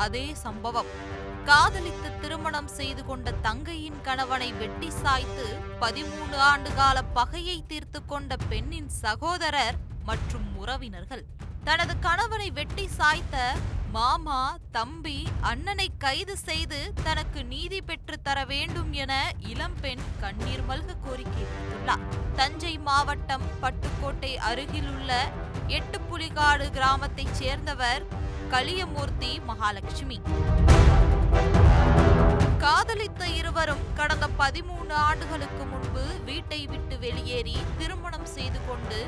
அதே சம்பவம். காதலித்து திருமணம் செய்து கொண்ட தங்கையின் கணவனை வெட்டி சாய்த்து 13 ஆண்டுகால பகையை தீர்த்து கொண்ட பெண்ணின் சகோதரர் மற்றும் உறவினர்கள். தனது கணவனை வெட்டி சாய்த்த மாமா, தம்பி, அண்ணனை கைது செய்து தனக்கு நீதி பெற்று தர வேண்டும் என இளம்பெண் கண்ணீர் மல்க கோரிக்கை விடுத்துள்ளார். தஞ்சை மாவட்டம் பட்டுக்கோட்டை அருகிலுள்ள எட்டுப்புலிகாடு கிராமத்தைச் சேர்ந்தவர் கலியமூர்த்தி மகாலட்சுமி. காதலித்த இருவரும் கடந்த 13 ஆண்டுகளுக்கு முன்பு வீட்டை விட்டு வெளியேறி திருமணம் செய்து கொண்டு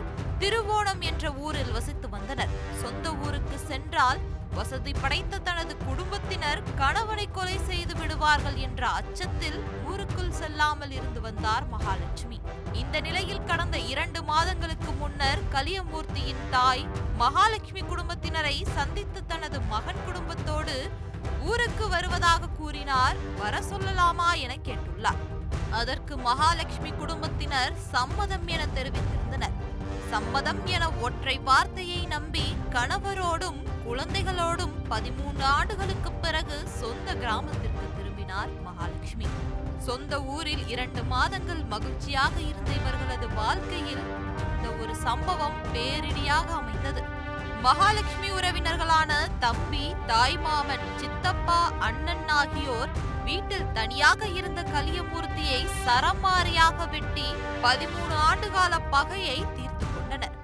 திருவோணம் என்ற ஊரில் வசித்து வந்தனர். சொந்த ஊருக்கு சென்றால் வசதி படைத்த தனது குடும்பத்தினர் கணவனை கொலை செய்து விடுவார்கள் என்ற அச்சத்தில் ஊருக்குள் செல்லாமல் இருந்து வந்தார் மகாலட்சுமி. இந்த நிலையில் கடந்த 2 மாதங்களுக்கு முன்னர் கலியமூர்த்தியின் தாய் மகாலட்சுமி குடும்பத்தினரை சந்தித்து தனது மகன் குடும்பத்தோடு ஊருக்கு வருவதாக கூறினார். வர சொல்லலாமா என கேட்டுள்ளார். அதற்கு மகாலட்சுமி குடும்பத்தினர் சம்மதம் என தெரிவித்திருந்தனர். சம்மதம் என ஒற்றை வார்த்தையை நம்பி கணவரோடும் குழந்தைகளோடும் 13 ஆண்டுகளுக்கு பிறகு சொந்த கிராமத்திற்கு திரும்பினார் மகாலட்சுமி. சொந்த ஊரில் 2 மாதங்கள் மகிழ்ச்சியாக இருந்த இவர்களது வாழ்க்கையில் இந்த ஒரு சம்பவம் பேரிடியாக அமைந்தது. மகாலட்சுமி உறவினர்களான தம்பி, தாய்மாமன், சித்தப்பா, அண்ணன் ஆகியோர் வீட்டில் தனியாக இருந்த கலியமூர்த்தியை சரமாரியாக வெட்டி 13 ஆண்டுகால பகையை தீர்த்து கொண்டனர்.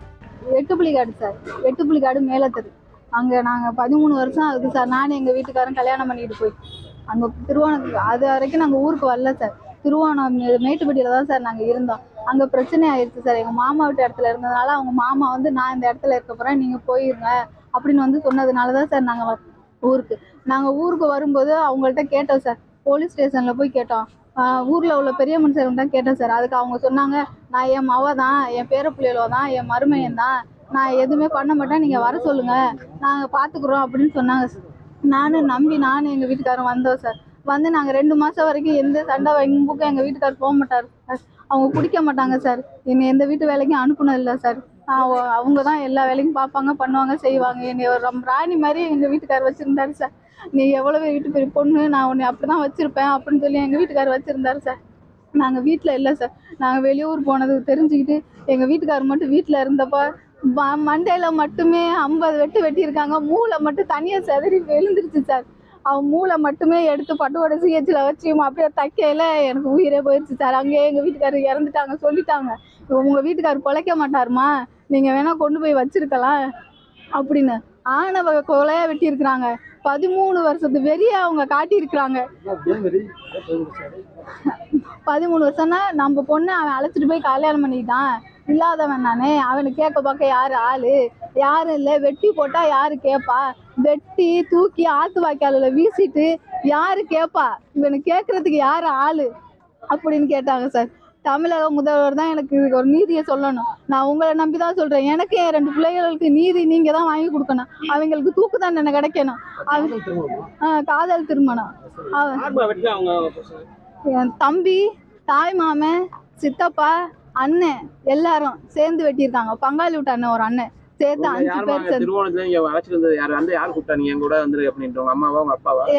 எட்டுப்புலிகாடு சார், எட்டுப்புலிகாடு மேலத்தது. அங்கே நாங்கள் 13 வருஷம் ஆகுது சார். நானும் எங்கள் வீட்டுக்காரன் கல்யாணம் பண்ணிட்டு போய் அங்கே திருவோணத்துக்கு அது வரைக்கும் நாங்கள் ஊருக்கு வரல சார். திருவோணம் மேட்டுப்பட்டியில் தான் சார் நாங்கள் இருந்தோம். அங்கே பிரச்சனை ஆயிடுச்சு சார். எங்கள் மாமா வீட்டு இடத்துல இருந்ததுனால அவங்க மாமா வந்து நான் இந்த இடத்துல இருக்க போகிறேன், நீங்கள் போயிருங்க அப்படின்னு வந்து சொன்னதுனால தான் சார் நாங்கள் ஊருக்கு வரும்போது அவங்கள்ட்ட கேட்டோம் சார். போலீஸ் ஸ்டேஷனில் போய் கேட்டோம். ஊரில் உள்ள பெரிய மனுஷர்கிட்ட கேட்டேன் சார். அதுக்கு அவங்க சொன்னாங்க, நான் என் மவ தான், என் பேர பிள்ளைகளோ தான், என் மருமையன் தான், நான் எதுவுமே பண்ண மாட்டேன், நீங்கள் வர சொல்லுங்கள், நாங்கள் பார்த்துக்குறோம் அப்படின்னு சொன்னாங்க சார். நானும் எங்கள் வீட்டுக்காரன் வந்தோம் சார். வந்து நாங்கள் 2 மாதம் வரைக்கும் எந்த சண்டை வம்புக்கும் எங்கள் வீட்டுக்காரர் போக மாட்டார் சார். அவங்க குடிக்க மாட்டாங்க சார். என்னை எந்த வீட்டு வேலைக்கும் அனுப்புனது இல்லை சார். அவங்க தான் எல்லா வேலையும் பார்ப்பாங்க, பண்ணுவாங்க, செய்வாங்க. என்னை ஒரு ராணி மாதிரி எங்கள் வீட்டுக்காரர் வச்சுருந்தாரு சார். நீ எவ்வளவு வீட்டு பெரிய பொண்ணு, நான் உன்னை அப்படி தான் வச்சுருப்பேன் அப்படின்னு சொல்லி எங்கள் வீட்டுக்காரர் வச்சுருந்தாரு சார். நாங்கள் வீட்டில் இல்லை சார். நாங்கள் வெளியூர் போனது தெரிஞ்சுக்கிட்டு எங்கள் வீட்டுக்காரர் மட்டும் வீட்டில் இருந்தப்போ மண்டையில் மட்டுமே 50 வெட்டு வெட்டியிருக்காங்க. மூளை மட்டும் தனியாக செதறி விழுந்துருச்சு சார். அவன் மூளை மட்டுமே எடுத்து பட்டுவோட சிஹெச்சில் வச்சு அப்படியே தைக்கையில் எனக்கு உயிரே போயிடுச்சு சார். அங்கேயே எங்கள் வீட்டுக்காரர் இறந்துட்டாங்க, சொல்லிட்டாங்க. உங்கள் வீட்டுக்காரர் பொழைக்க மாட்டாருமா, நீங்கள் வேணால் கொண்டு போய் வச்சுருக்கலாம் அப்படின்னு. ஆணவ கொலையாக வெட்டியிருக்கிறாங்க. 13 வருஷத்து வெறிய அவங்க காட்டியிருக்கிறாங்க. 13 வருஷம்னா நம்ம பொண்ணு அவன் அழைச்சிட்டு போய் கல்யாணம் பண்ணிக்கிட்டான். இல்லாதவன் தானே, அவனுக்கு கேட்க பார்க்க யார் ஆளு? யாரும் இல்லை. வெட்டி போட்டால் யார் கேட்பா? வெட்டி தூக்கி ஆற்று வாய்க்காலில் வீசிட்டு யார் கேட்பா? இவனுக்கு கேட்குறதுக்கு யார் ஆளு அப்படின்னு கேட்டாங்க சார். தமிழக முதல்வர் தான் எனக்கு ஒரு நீதியை சொல்லணும். நான் உங்களை நம்பி தான் சொல்கிறேன். எனக்கு என் 2 பிள்ளைகளுக்கு நீதி நீங்கள் தான் வாங்கி கொடுக்கணும். அவங்களுக்கு தூக்கு தண்டனை கிடைக்கணும். காதல் திருமணம். என் தம்பி, தாய் மாமன், சித்தப்பா, அண்ணன் எல்லாரும் சேர்ந்து வெட்டியிருக்காங்க. பங்காளி விட்ட அண்ணன் ஒரு அண்ணன் சேர்த்து 5 பேர் சேர்ந்து.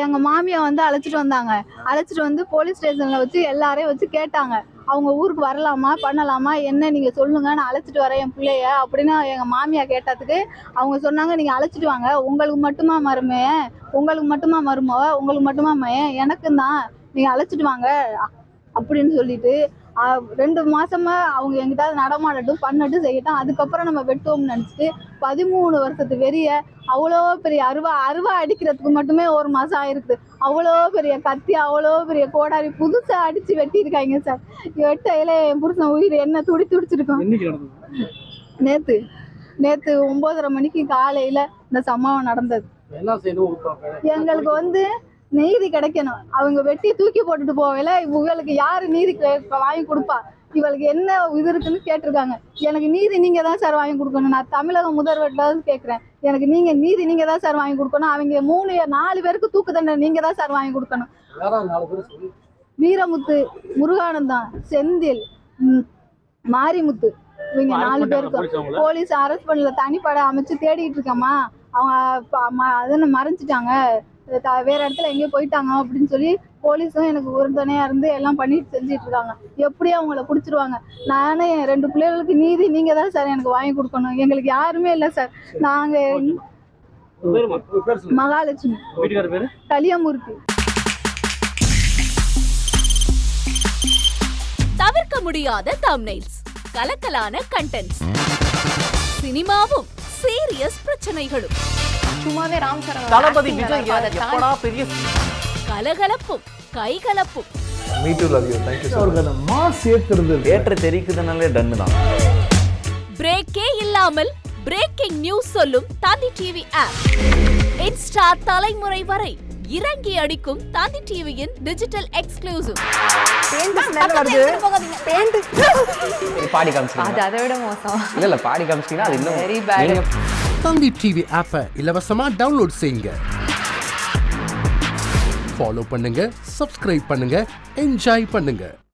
எங்க மாமியா வந்து அழைச்சிட்டு வந்தாங்க. அழைச்சிட்டு வந்து போலீஸ் ஸ்டேஷன்ல வச்சு எல்லாரையும் வச்சு கேட்டாங்க. அவங்க ஊருக்கு வரலாமா, பண்ணலாமா, என்ன நீங்க சொல்லுங்க, நான் அழைச்சிட்டு வரேன் என் பிள்ளைய அப்படின்னு எங்க மாமியா கேட்டதுக்கு அவங்க சொன்னாங்க, நீங்க அழைச்சிட்டு வாங்க, உங்களுக்கு மட்டுமா மருமையன், உங்களுக்கு மட்டுமா மருமவ, உங்களுக்கு மட்டுமா மையன், எனக்கும் தான், நீங்க அழைச்சிட்டு வாங்க அப்படின்னு சொல்லிட்டு 2 மாசமா அவங்க எங்கிட்ட நடமாடட்டும், பண்ணட்டும், செய்யட்டும், அதுக்கப்புறம் நம்ம வெட்டுவோம்னு நினச்சிட்டு 13 வருஷத்து வெறிய அவ்வளோ பெரிய அருவா அடிக்கிறதுக்கு மட்டுமே 1 மாதம் ஆயிருக்குது. அவ்வளோ பெரிய கத்தி, அவ்வளோ பெரிய கோடாரி புதுசாக அடித்து வெட்டியிருக்காங்க சார். வெட்டையில என் புருஷன் உயிர் என்ன துடிச்சிருக்கோம். நேற்று 9:30 மணிக்கு காலையில் இந்த சம்பவம் நடந்தது. எங்களுக்கு வந்து நீதி கிடைக்கணும். அவங்க வெட்டி தூக்கி போட்டுட்டு போகல, இவங்களுக்கு யாரு நீதி வாங்கி கொடுப்பா, இவளுக்கு என்ன இது இருக்குன்னு கேட்டிருக்காங்க. எனக்கு நீதி நீங்க தான் சார் வாங்கி கொடுக்கணும். நான் தமிழக முதல்வர்கிட்ட கேட்குறேன். எனக்கு நீதி நீங்க தான் சார் வாங்கி கொடுக்கணும். அவங்க 4 பேருக்கு தூக்கு தண்டனை நீங்க தான் சார் வாங்கி கொடுக்கணும். வீரமுத்து, முருகானந்தம், செந்தில், மாரிமுத்து, இவங்க 4 பேருக்கும் போலீஸ் அரெஸ்ட் பண்ணல. தனிப்படை அமைச்சு தேடிட்டு இருக்கம்மா. அவங்க அதனை மறைஞ்சிட்டாங்க. வேற இடத்துல எங்கேயோ போயிட்டாங்க அப்படின்னு சொல்லி போலீஸும் எனக்கு உறுதுணையா இருந்து எல்லாம் பண்ணிட்டு செஞ்சுட்டு இருக்காங்க. எப்படியும் அவங்கள பிடிச்சிருவாங்க. நானே என் 2 பிள்ளைகளுக்கு நீதி நீங்க தான் சார் எனக்கு வாங்கி கொடுக்கணும். எங்களுக்கு யாருமே இல்லை சார். நாங்க மகாலட்சுமி, கலியமூர்த்தி. தவிர்க்க முடியாத தம்ப்நெயில்ஸ், கலக்கலான கண்டென்ட்ஸ், சினிமாவும் சீரியஸ் பிரச்சனைகளும், சும்மாவே ராம் சரண் தளபதி விஜய் எப்படா பெரிய கலகலப்பும் கைகலப்பும். Me too love you. Thank you sir. அவருக்கு அந்த மாஸ் ஏத்துறது ஏற்ற தெரிக்குதுனாலே டன்னு தான். பிரேக்கே இல்லாமல் பிரேக்கிங் நியூஸ் சொல்லும் தந்தி டிவி ஆப். இன்ஸ்டா தலைமுறை வரை இறங்கி அடிக்கும் தந்தி டிவியின் டிஜிட்டல் எக்ஸ்க்ளூசிவ். பாடி காமிச்சிட்டீங்க. அது அதை விட மோசம். இல்ல பாடி காமிச்சிட்டீங்கன்னா அது இன்னும் வெரி பேட். தந்தி டிவி ஆப்பை இலவசமா டவுன்லோட் செய்யுங்க. ஃபாலோ பண்ணுங்க, சப்ஸ்கிரைப் பண்ணுங்க, என்ஜாய் பண்ணுங்க.